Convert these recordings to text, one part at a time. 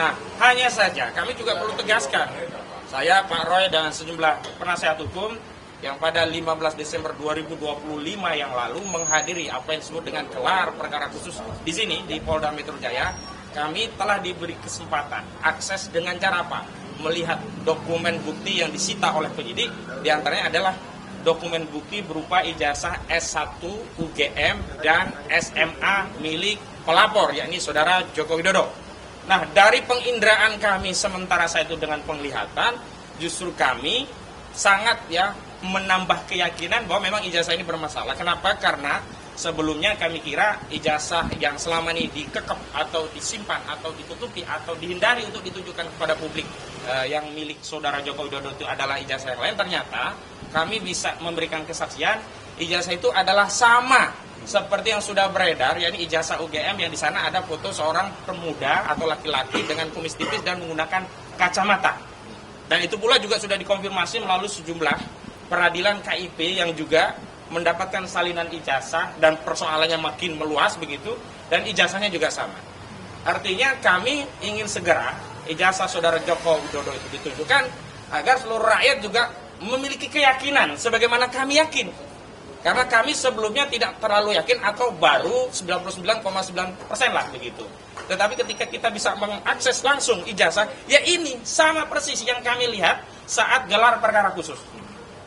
Nah, hanya saja kami juga perlu tegaskan, saya, Pak Roy, dan sejumlah penasihat hukum yang pada 15 Desember 2025 yang lalu menghadiri apa yang disebut dengan gelar perkara khusus di sini, di Polda Metro Jaya, kami telah diberi kesempatan akses dengan cara apa? Melihat dokumen bukti yang disita oleh penyidik, diantaranya adalah dokumen bukti berupa ijazah S1 UGM dan SMA milik pelapor, yakni Saudara Joko Widodo. Nah, dari penginderaan kami sementara saya itu dengan penglihatan, justru kami sangat menambah keyakinan bahwa memang ijazah ini bermasalah. Kenapa? Karena sebelumnya kami kira ijazah yang selama ini dikekep atau disimpan atau ditutupi atau dihindari untuk ditunjukkan kepada publik yang milik Saudara Joko Widodo itu adalah ijazah yang lain. Ternyata kami bisa memberikan kesaksian ijazah itu adalah sama seperti yang sudah beredar, yakni ijazah UGM yang di sana ada foto seorang pemuda atau laki-laki dengan kumis tipis dan menggunakan kacamata. Dan itu pula juga sudah dikonfirmasi melalui sejumlah peradilan KIP yang juga mendapatkan salinan ijazah dan persoalannya makin meluas begitu, dan ijazahnya juga sama. Artinya kami ingin segera ijazah Saudara Joko Widodo itu ditunjukkan agar seluruh rakyat juga memiliki keyakinan sebagaimana kami yakin. Karena kami sebelumnya tidak terlalu yakin atau baru 99,9% lah begitu. Tetapi ketika kita bisa mengakses langsung ijazah, ya ini sama persis yang kami lihat saat gelar perkara khusus.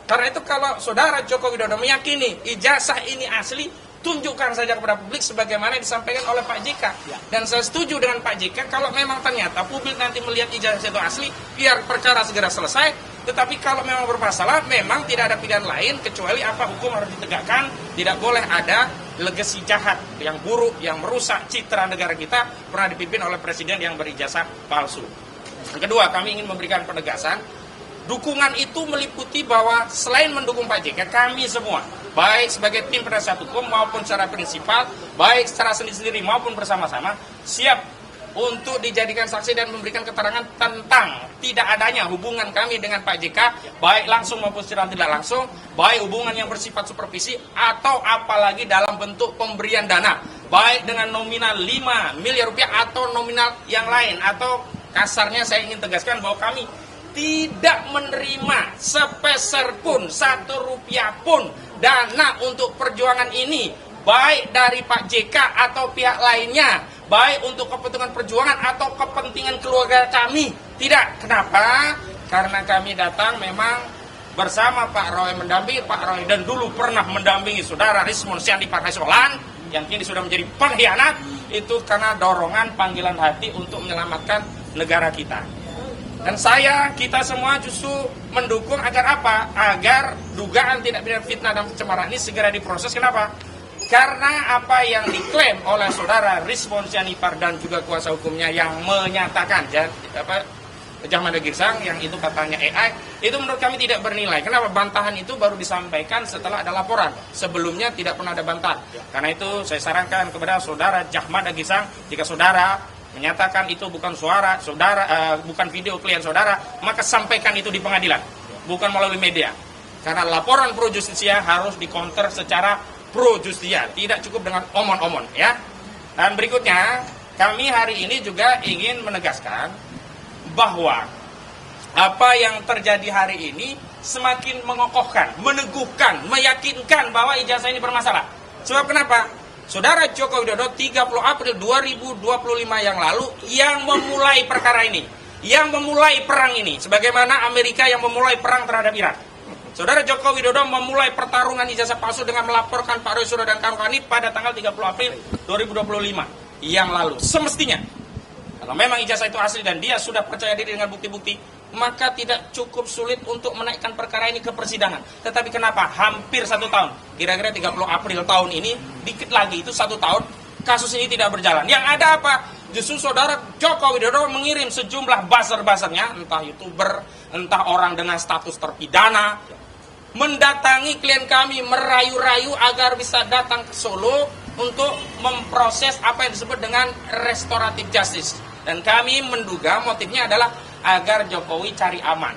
Karena itu kalau Saudara Joko Widodo meyakini ijazah ini asli, tunjukkan saja kepada publik sebagaimana disampaikan oleh Pak JK. Dan saya setuju dengan Pak JK kalau memang ternyata publik nanti melihat ijazah itu asli, biar perkara segera selesai. Tetapi kalau memang bermasalah, memang tidak ada pilihan lain kecuali apa, hukum harus ditegakkan. Tidak boleh ada legasi jahat yang buruk, yang merusak citra negara kita pernah dipimpin oleh presiden yang berijazah palsu. Yang kedua, kami ingin memberikan penegasan. Dukungan itu meliputi bahwa selain mendukung Pak JK, kami semua, baik sebagai tim penasihat hukum maupun secara prinsipal, baik secara sendiri-sendiri maupun bersama-sama, siap untuk dijadikan saksi dan memberikan keterangan tentang tidak adanya hubungan kami dengan Pak JK, baik langsung maupun secara tidak langsung, baik hubungan yang bersifat supervisi atau apalagi dalam bentuk pemberian dana, baik dengan nominal 5 miliar rupiah atau nominal yang lain, atau kasarnya saya ingin tegaskan bahwa kami tidak menerima sepeser pun, 1 rupiah pun dana untuk perjuangan ini, baik dari Pak JK atau pihak lainnya, baik untuk kepentingan perjuangan atau kepentingan keluarga kami. Tidak. Kenapa? Karena kami datang memang bersama Pak Roy, mendampingi Pak Roy, dan dulu pernah mendampingi Saudara Rismon Syandi Partai Solan, yang kini sudah menjadi pengkhianat, itu karena dorongan panggilan hati untuk menyelamatkan negara kita. Dan kita semua justru mendukung agar apa? Agar dugaan tindak pidana fitnah dan pencemaran ini segera diproses. Kenapa? Karena apa yang diklaim oleh Saudara Rismon Syanipar dan juga kuasa hukumnya yang menyatakan Jahmada Girsang yang itu katanya AI, itu menurut kami tidak bernilai. Kenapa? Bantahan itu baru disampaikan setelah ada laporan. Sebelumnya tidak pernah ada bantahan. Karena itu saya sarankan kepada Saudara Jahmada Girsang, jika Saudara menyatakan itu bukan suara Saudara, bukan video klien Saudara, maka sampaikan itu di pengadilan, bukan melalui media. Karena laporan pro justisia harus dikonter secara pro justia, tidak cukup dengan omon-omon ya. Dan berikutnya, kami hari ini juga ingin menegaskan bahwa apa yang terjadi hari ini semakin mengokohkan, meneguhkan, meyakinkan bahwa ijazah ini bermasalah. Sebab kenapa? Saudara Joko Widodo 30 April 2025 yang lalu yang memulai perkara ini, yang memulai perang ini, sebagaimana Amerika yang memulai perang terhadap Irak. Saudara Joko Widodo memulai pertarungan ijazah palsu dengan melaporkan Pak Roy Suryo dan kawan-kawan ini pada tanggal 30 April 2025 yang lalu. Semestinya, kalau memang ijazah itu asli dan dia sudah percaya diri dengan bukti-bukti, maka tidak cukup sulit untuk menaikkan perkara ini ke persidangan. Tetapi kenapa? Hampir 1 tahun. Kira-kira 30 April tahun ini, dikit lagi itu 1 tahun, kasus ini tidak berjalan. Yang ada apa? Justru Saudara Joko Widodo mengirim sejumlah buzzer-buzzernya, entah YouTuber, entah orang dengan status terpidana, mendatangi klien kami, merayu-rayu agar bisa datang ke Solo untuk memproses apa yang disebut dengan restoratif justice. Dan kami menduga motifnya adalah agar Jokowi cari aman.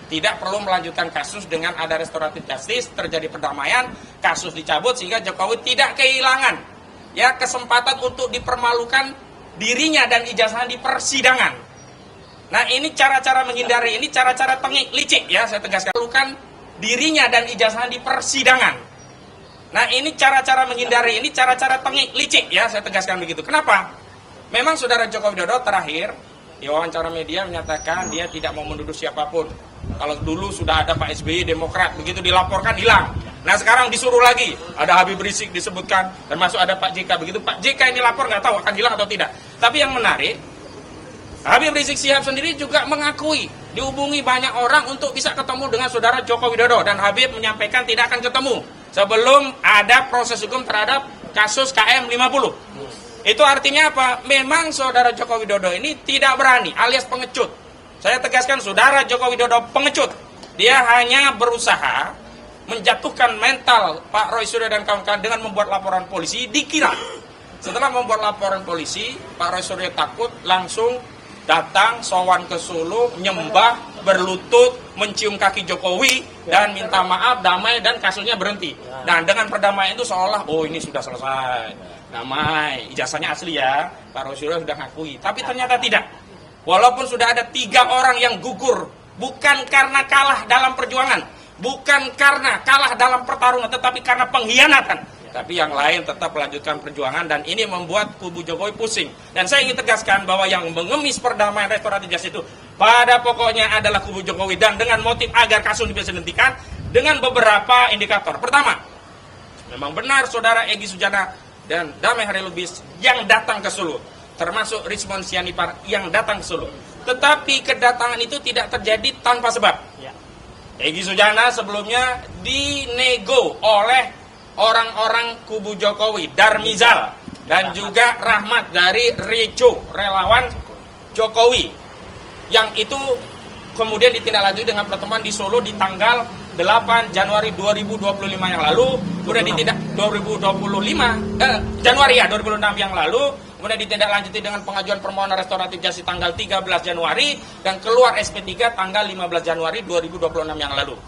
Tidak perlu melanjutkan kasus dengan ada restoratif justice, terjadi perdamaian, kasus dicabut sehingga Jokowi tidak kehilangan kesempatan untuk dipermalukan dirinya dan ijazahnya di persidangan. Nah, ini cara-cara menghindari, ini cara-cara tengik licik ya, saya tegaskan. Lakukan dirinya dan ijazahnya di persidangan. Nah, ini cara-cara menghindari, ini cara-cara tengik licik ya, saya tegaskan begitu. Kenapa? Memang Saudara Joko Widodo terakhir di wawancara media menyatakan dia tidak mau menuduh siapapun. Kalau dulu sudah ada Pak SBY Demokrat, begitu dilaporkan hilang. Nah, sekarang disuruh lagi, ada Habib Rizik disebutkan, termasuk ada Pak JK. Begitu Pak JK ini lapor, nggak tahu akan hilang atau tidak. Tapi yang menarik, Habib Rizik Syihab sendiri juga mengakui dihubungi banyak orang untuk bisa ketemu dengan Saudara Joko Widodo, dan Habib menyampaikan tidak akan ketemu sebelum ada proses hukum terhadap kasus KM50. Itu artinya apa? Memang Saudara Joko Widodo ini tidak berani, alias pengecut. Saya tegaskan, Saudara Joko Widodo pengecut. Dia hanya berusaha menjatuhkan mental Pak Roy Suryo dan kawan-kawan dengan membuat laporan polisi. Dikira setelah membuat laporan polisi, Pak Roy Suryo takut, langsung datang sowan ke Solo, nyembah, berlutut, mencium kaki Jokowi dan minta maaf, damai, dan kasusnya berhenti. Dan dengan perdamaian itu seolah, oh ini sudah selesai, damai. Ijazahnya asli ya, Pak Roy Suryo sudah ngakui. Tapi ternyata tidak. Walaupun sudah ada 3 orang yang gugur, bukan karena kalah dalam perjuangan, bukan karena kalah dalam pertarungan, tetapi karena pengkhianatan. Tapi yang lain tetap melanjutkan perjuangan, dan ini membuat kubu Jokowi pusing. Dan saya ingin tegaskan bahwa yang mengemis perdamaian restoratif justice itu pada pokoknya adalah kubu Jokowi, dan dengan motif agar kasus ini bisa dihentikan dengan beberapa indikator. Pertama, memang benar Saudara Egy Sujana dan Damai Hari Lubis yang datang ke Solo, termasuk Rizmon Sianipar yang datang ke Solo. Tetapi kedatangan itu tidak terjadi tanpa sebab. Egy Sujana sebelumnya dinego oleh orang-orang kubu Jokowi, Darmizal dan juga Rahmat dari Rejo, relawan Jokowi, yang itu kemudian ditindaklanjuti dengan pertemuan di Solo di tanggal 8 Januari 2025 yang lalu, kemudian Januari 2006 yang lalu, kemudian ditindaklanjuti dengan pengajuan permohonan restoratif justice tanggal 13 Januari dan keluar SP3 tanggal 15 Januari 2026 yang lalu.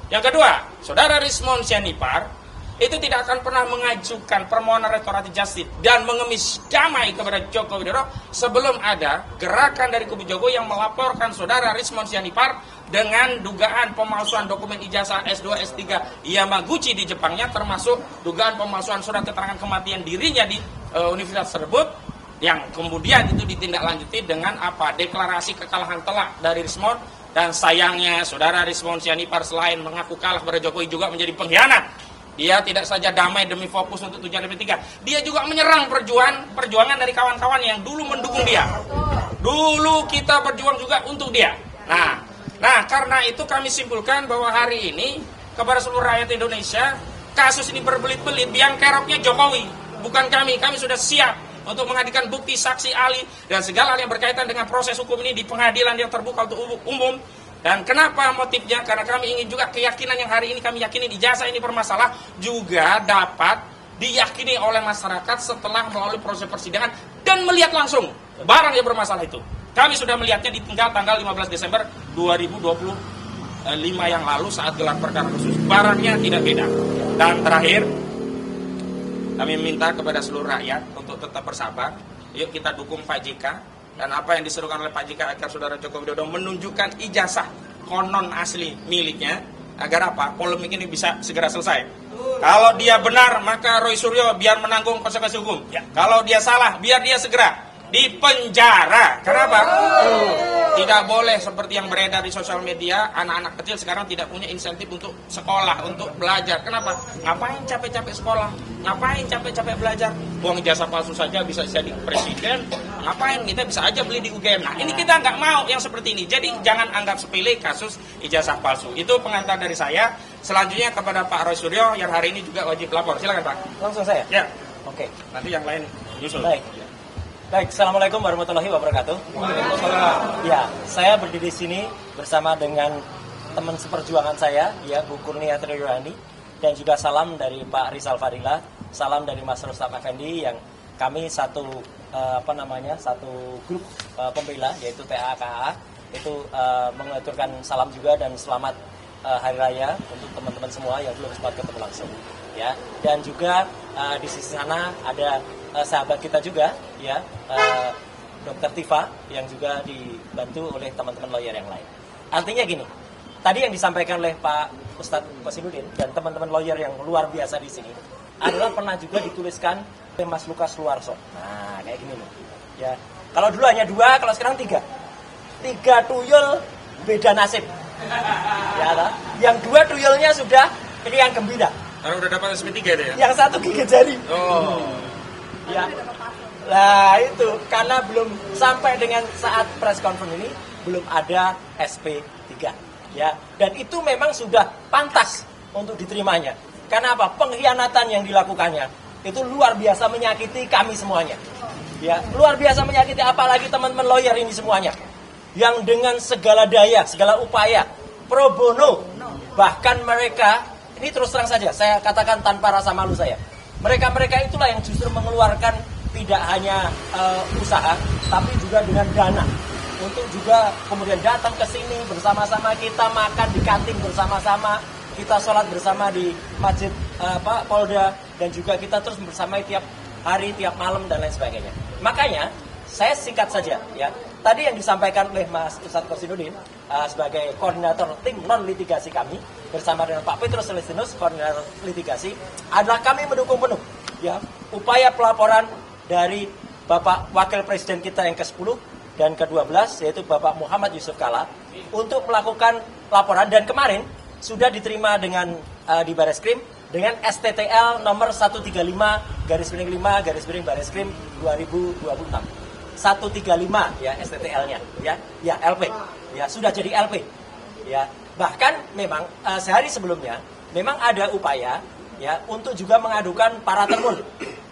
Yang kedua, Saudara Rizmon Sianipar itu tidak akan pernah mengajukan permohonan restoratif justice dan mengemis damai kepada Joko Widodo sebelum ada gerakan dari kubu Jokowi yang melaporkan Saudara Rizmon Sianipar dengan dugaan pemalsuan dokumen ijazah S2, S3 Yamaguchi di Jepangnya, termasuk dugaan pemalsuan surat keterangan kematian dirinya di universitas tersebut, yang kemudian itu ditindaklanjuti dengan deklarasi kekalahan telak dari Rizmon. Dan sayangnya Saudara Rizmon Sianipar selain mengaku kalah pada Jokowi juga menjadi pengkhianat. Dia tidak saja damai demi fokus untuk tujuan MP3, dia juga menyerang perjuangan dari kawan-kawan yang dulu mendukung dia. Dulu kita berjuang juga untuk dia. Nah, karena itu kami simpulkan bahwa hari ini kepada seluruh rakyat Indonesia, kasus ini berbelit-belit, biang keroknya Jokowi, bukan kami. Kami sudah siap untuk menghadirkan bukti, saksi, ahli, dan segala hal yang berkaitan dengan proses hukum ini di pengadilan yang terbuka untuk umum. Dan kenapa motifnya? Karena kami ingin juga keyakinan yang hari ini kami yakini ijazah ini bermasalah juga dapat diyakini oleh masyarakat setelah melalui proses persidangan dan melihat langsung barang yang bermasalah itu. Kami sudah melihatnya di tanggal 15 Desember 2025 yang lalu saat gelar perkara khusus. Barangnya tidak beda. Dan terakhir, kami minta kepada seluruh rakyat untuk tetap bersabar. Yuk kita dukung Pak JK. Dan apa yang diserukan oleh Pak JK agar Saudara Joko Widodo menunjukkan ijazah konon asli miliknya, agar apa? Polemik ini bisa segera selesai. Kalau dia benar, maka Roy Suryo biar menanggung konsekuensi hukum. Kalau dia salah, biar dia segera dipenjara. Kenapa? Tidak boleh seperti yang beredar di sosial media, anak-anak kecil sekarang tidak punya insentif untuk sekolah, untuk belajar. Kenapa? Ngapain capek-capek sekolah? Ngapain capek-capek belajar? Buang ijazah palsu saja bisa jadi presiden. Ngapain? Kita bisa aja beli di UGM. Nah, ini kita nggak mau yang seperti ini. Jadi jangan anggap sepele kasus ijazah palsu. Itu pengantar dari saya. Selanjutnya kepada Pak Roy Suryo yang hari ini juga wajib lapor. Silakan Pak. Langsung saya? Ya. Oke. Nanti yang lain nyusul. Baik, Assalamualaikum warahmatullahi wabarakatuh. Ya, saya berdiri di sini bersama dengan teman seperjuangan saya, ya, Bu Kurnia Triwani, dan juga salam dari Pak Rizal Fadila, salam dari Mas Rustam Effendi, yang kami satu grup pembela, yaitu TAKA, itu mengaturkan salam juga dan selamat Hari Raya untuk teman-teman semua yang belum sempat ketemu langsung, ya. Dan juga di sisi sana ada sahabat kita juga, ya, Dr. Tifa, yang juga dibantu oleh teman-teman lawyer yang lain. Artinya gini, tadi yang disampaikan oleh Pak Ustadz Kosinudin dan teman-teman lawyer yang luar biasa di sini adalah pernah juga dituliskan oleh Mas Lukas Luarso. Nah, kayak gini nih. Ya, kalau dulu hanya 2, kalau sekarang 3. 3 tuyul beda nasib. Ya, tak? Yang 2 tuyulnya sudah riang gembira. Karena udah dapat SP3 itu ya? Yang 1 gigit jari. Oh. Ya. Nah, itu karena belum sampai dengan saat press conference ini belum ada SP3. Ya, dan itu memang sudah pantas untuk diterimanya. Karena apa? Pengkhianatan yang dilakukannya itu luar biasa menyakiti kami semuanya. Ya, luar biasa menyakiti, apalagi teman-teman lawyer ini semuanya. Yang dengan segala daya, segala upaya pro bono, bahkan mereka, ini terus terang saja, saya katakan tanpa rasa malu saya, mereka itulah yang justru mengeluarkan tidak hanya usaha, tapi juga dengan dana untuk juga kemudian datang ke sini bersama-sama, kita makan di kantin bersama-sama, kita sholat bersama di masjid Polda, dan juga kita terus bersama tiap hari, tiap malam, dan lain sebagainya. Makanya saya singkat saja, ya, tadi yang disampaikan oleh Mas Ustadz Kosinudin sebagai koordinator tim non litigasi kami bersama dengan Pak Petrus Celestinus, koordinator litigasi, adalah kami mendukung penuh, ya, upaya pelaporan dari Bapak Wakil Presiden kita yang ke-10 dan ke-12, yaitu Bapak Muhammad Yusuf Kalla, untuk melakukan laporan, dan kemarin sudah diterima dengan di Bareskrim dengan STTL nomor 135/5/Bareskrim 2026. 135 ya STTL-nya, ya LP, ya sudah jadi LP, ya. Bahkan memang sehari sebelumnya memang ada upaya, ya, untuk juga mengadukan para termul,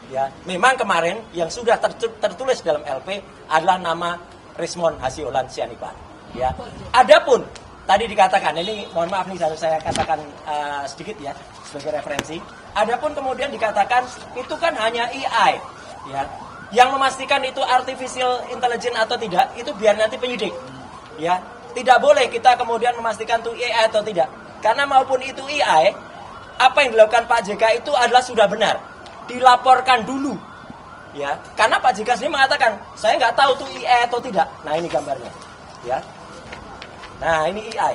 ya. Memang kemarin yang sudah tertulis dalam LP adalah nama Rismon Hasiolan Sianipar, ya. Adapun tadi dikatakan, ini mohon maaf nih harus saya katakan sedikit ya sebagai referensi. Adapun kemudian dikatakan itu kan hanya AI, ya. Yang memastikan itu artificial intelligence atau tidak, itu biar nanti penyidik, ya. Tidak boleh kita kemudian memastikan itu AI atau tidak, karena maupun itu AI, apa yang dilakukan Pak JK itu adalah sudah benar, dilaporkan dulu, ya. Karena Pak JK sendiri mengatakan saya nggak tahu itu AI atau tidak. Nah, ini gambarnya, ya. Nah, ini AI,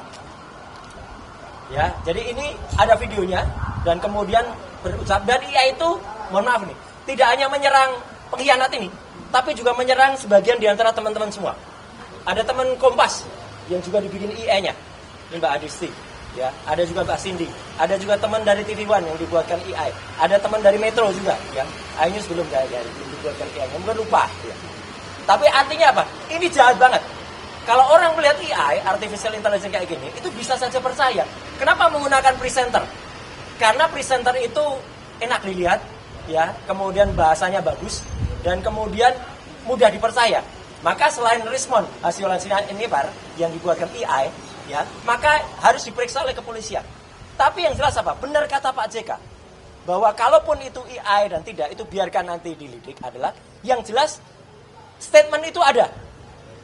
ya. Jadi ini ada videonya, dan kemudian berucap, dan AI itu mohon maaf nih, tidak hanya menyerang pengkhianat ini, tapi juga menyerang sebagian di antara teman-teman semua. Ada teman Kompas yang juga dibikin IE-nya, ini Mbak Adisti, ya. Ada juga Mbak Cindy, ada juga teman dari TV One yang dibuatkan AI, ada teman dari Metro juga, ya. iNews belum dibuatkan AI-nya, mungkin lupa, ya. Tapi artinya apa? Ini jahat banget. Kalau orang melihat AI, artificial intelligence kayak gini, itu bisa saja percaya. Kenapa menggunakan presenter? Karena presenter itu enak dilihat, ya, kemudian bahasanya bagus, dan kemudian mudah dipercaya. Maka selain Rismon Hasiolan Sianipar yang dibuatkan AI, ya, maka harus diperiksa oleh kepolisian. Tapi yang jelas apa? Benar kata Pak JK, bahwa kalaupun itu AI dan tidak, itu biarkan nanti dilidik, adalah yang jelas statement itu ada.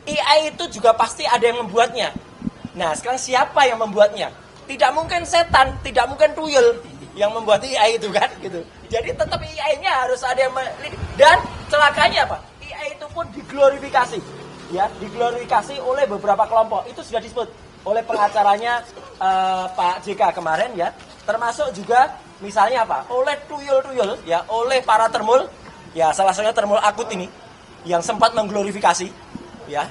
AI itu juga pasti ada yang membuatnya. Nah, sekarang siapa yang membuatnya? Tidak mungkin setan, tidak mungkin tuyul yang membuat AI itu kan, gitu. Jadi tetap AI-nya harus ada yang dan celakanya apa? AI itu pun diglorifikasi, ya, diglorifikasi oleh beberapa kelompok. Itu sudah disebut oleh pengacaranya Pak JK kemarin, ya. Termasuk juga misalnya apa? Oleh tuyul-tuyul, ya, oleh para termul, ya, salah satunya termul akut ini yang sempat mengglorifikasi, ya.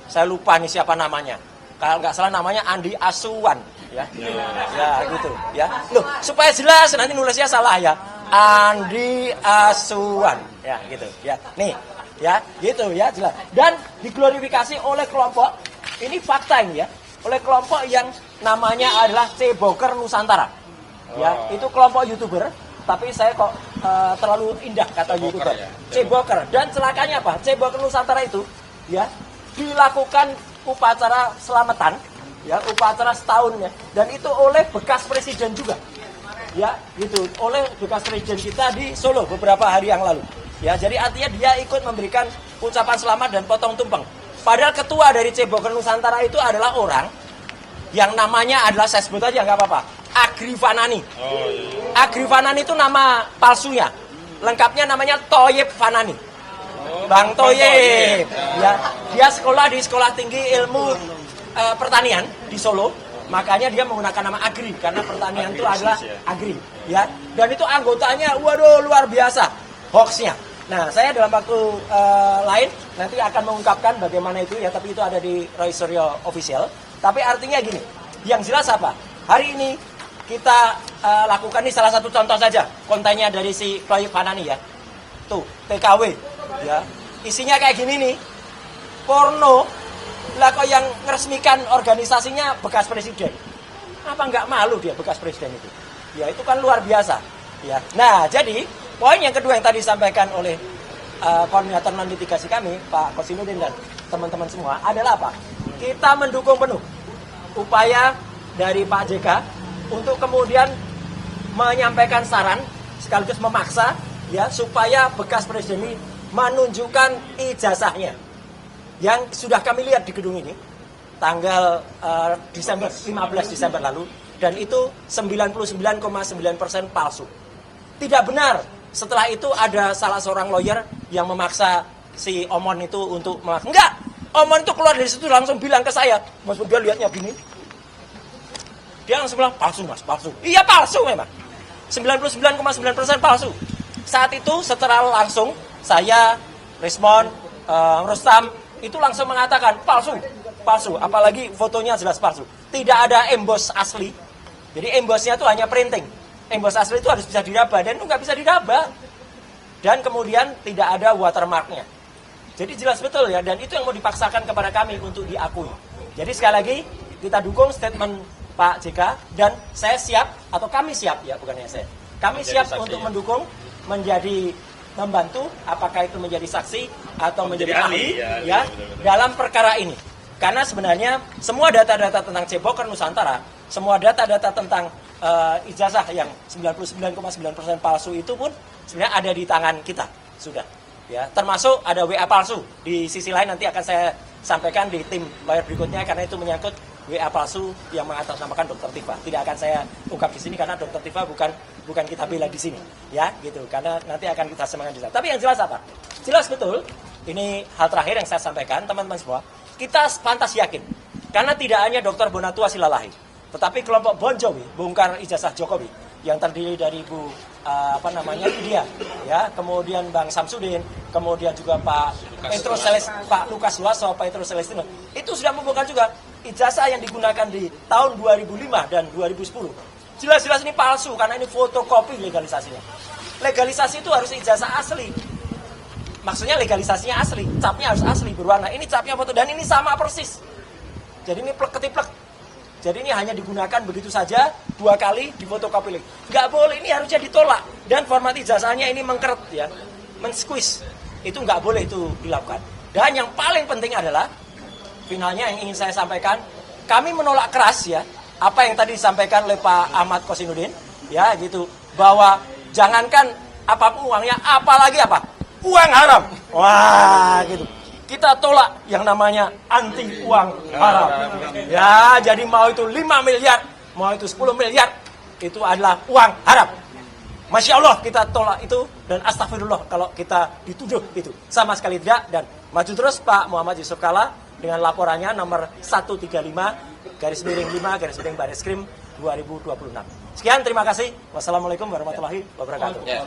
Saya lupa nih siapa namanya. Kalau nggak salah namanya Andi Asuwan, ya. Ya, gitu, ya. Loh, supaya jelas nanti nulisnya salah, ya. Andi Asuwan, ya, gitu, ya. Nih, ya, gitu, ya, jelas. Dan diglorifikasi oleh kelompok, ini fakta ini, ya, oleh kelompok yang namanya adalah Ceboker Nusantara, ya. Itu kelompok YouTuber, tapi saya kok terlalu indah kata YouTuber, ya. Ceboker. Dan celakanya apa? Ceboker Nusantara itu, ya, dilakukan upacara selamatan, ya, upacara setahun, ya, dan itu oleh bekas presiden juga, ya, gitu, oleh bekas presiden kita di Solo beberapa hari yang lalu, ya. Jadi artinya dia ikut memberikan ucapan selamat dan potong tumpeng. Padahal ketua dari Ceboker Nusantara itu adalah orang yang namanya adalah, saya sebut aja nggak apa-apa, Agri Fanani. Agri Fanani itu nama palsunya, Lengkapnya namanya Thoyib Fanani. Bang Thoyib. Ya, dia sekolah di Sekolah Tinggi Ilmu Pertanian di Solo. Makanya dia menggunakan nama Agri karena pertanian itu adalah Agri, ya. Dan itu anggotanya, waduh, luar biasa hoaxnya. Nah, saya dalam waktu lain nanti akan mengungkapkan bagaimana itu ya, tapi itu ada di Roy Suryo Official. Tapi artinya gini, yang jelas apa? Hari ini kita lakukan ini salah satu contoh saja kontennya dari si Thoyib Fanani ya. Tuh, TKW ya. Isinya kayak gini nih. Porno. Lah kok yang meresmikan organisasinya bekas presiden. Apa nggak malu dia bekas presiden itu? Ya itu kan luar biasa. Ya. Nah, jadi poin yang kedua yang tadi disampaikan oleh koordinator non litigasi kami, Pak Kosinudin dan teman-teman semua adalah apa? Kita mendukung penuh upaya dari Pak JK untuk kemudian menyampaikan saran sekaligus memaksa ya supaya bekas presiden ini menunjukkan ijazahnya yang sudah kami lihat di gedung ini tanggal 15 Desember lalu, dan itu 99,9% palsu. Tidak benar. Setelah itu ada salah seorang lawyer yang memaksa si Omon itu untuk enggak. Omon itu keluar dari situ langsung bilang ke saya, Mas, dia lihatnya gini. Dia langsung bilang, palsu Mas, palsu. Iya palsu memang. 99,9% palsu. Saat itu setelah langsung saya, Rismon, Rustam itu langsung mengatakan palsu, palsu. Apalagi fotonya jelas palsu. Tidak ada emboss asli. Jadi embossnya itu hanya printing. Emboss asli itu harus bisa diraba dan itu nggak bisa diraba. Dan kemudian tidak ada watermarknya. Jadi jelas betul ya, dan itu yang mau dipaksakan kepada kami untuk diakui. Jadi sekali lagi kita dukung statement Pak JK dan saya siap atau kami siap ya, bukannya saya. Kami siap untuk mendukung menjadi membantu apakah itu menjadi saksi atau menjadi ahli ya dalam perkara ini. Karena sebenarnya semua data-data tentang Ceboker Nusantara, semua data-data tentang ijazah yang 99,9% palsu itu pun sebenarnya ada di tangan kita sudah. Ya, termasuk ada WA palsu. Di sisi lain nanti akan saya sampaikan di tim lawyer berikutnya karena itu menyangkut WA palsu yang mengatasnamakan Dr. Tifa. Tidak akan saya ungkap di sini karena Dr. Tifa bukan kita bela di sini, ya, gitu. Karena nanti akan kita semangat di sana. Tapi yang jelas apa? Jelas betul. Ini hal terakhir yang saya sampaikan, teman-teman semua. Kita pantas yakin, karena tidak hanya Dr. Bonatua Silalahi, tetapi kelompok Bon Jovi, bongkar ijazah Jokowi, yang terdiri dari Bu Lydia, ya, kemudian Bang Samsudin, kemudian juga Pak Lukas Luaso, Pak Petrus Celestino, itu sudah membongkar juga ijazah yang digunakan di tahun 2005 dan 2010. Jelas-jelas ini palsu karena ini fotokopi legalisasinya. Legalisasi itu harus ijazah asli. Maksudnya legalisasinya asli, capnya harus asli berwarna. Ini capnya foto dan ini sama persis. Jadi ini plek-ketiplek. Jadi ini hanya digunakan begitu saja 2 kali di fotokopi lagi. Nggak boleh, ini harusnya ditolak. Dan format ijazahnya ini mengkeret ya, men-squeeze. Itu nggak boleh itu dilakukan. Dan yang paling penting adalah finalnya yang ingin saya sampaikan, kami menolak keras ya apa yang tadi disampaikan oleh Pak Ahmad Kosinudin, ya gitu, bahwa jangankan apapun uangnya, apalagi apa? Uang haram. Wah, gitu. Kita tolak yang namanya anti uang haram. Ya, jadi mau itu 5 miliar, mau itu 10 miliar, itu adalah uang haram. Masya Allah kita tolak itu dan astagfirullah kalau kita dituduh itu. Sama sekali tidak, dan maju terus Pak Muhammad Yusuf Kalla dengan laporannya nomor 135/5/Bareskrim 2026. Sekian, terima kasih. Wassalamualaikum warahmatullahi wabarakatuh.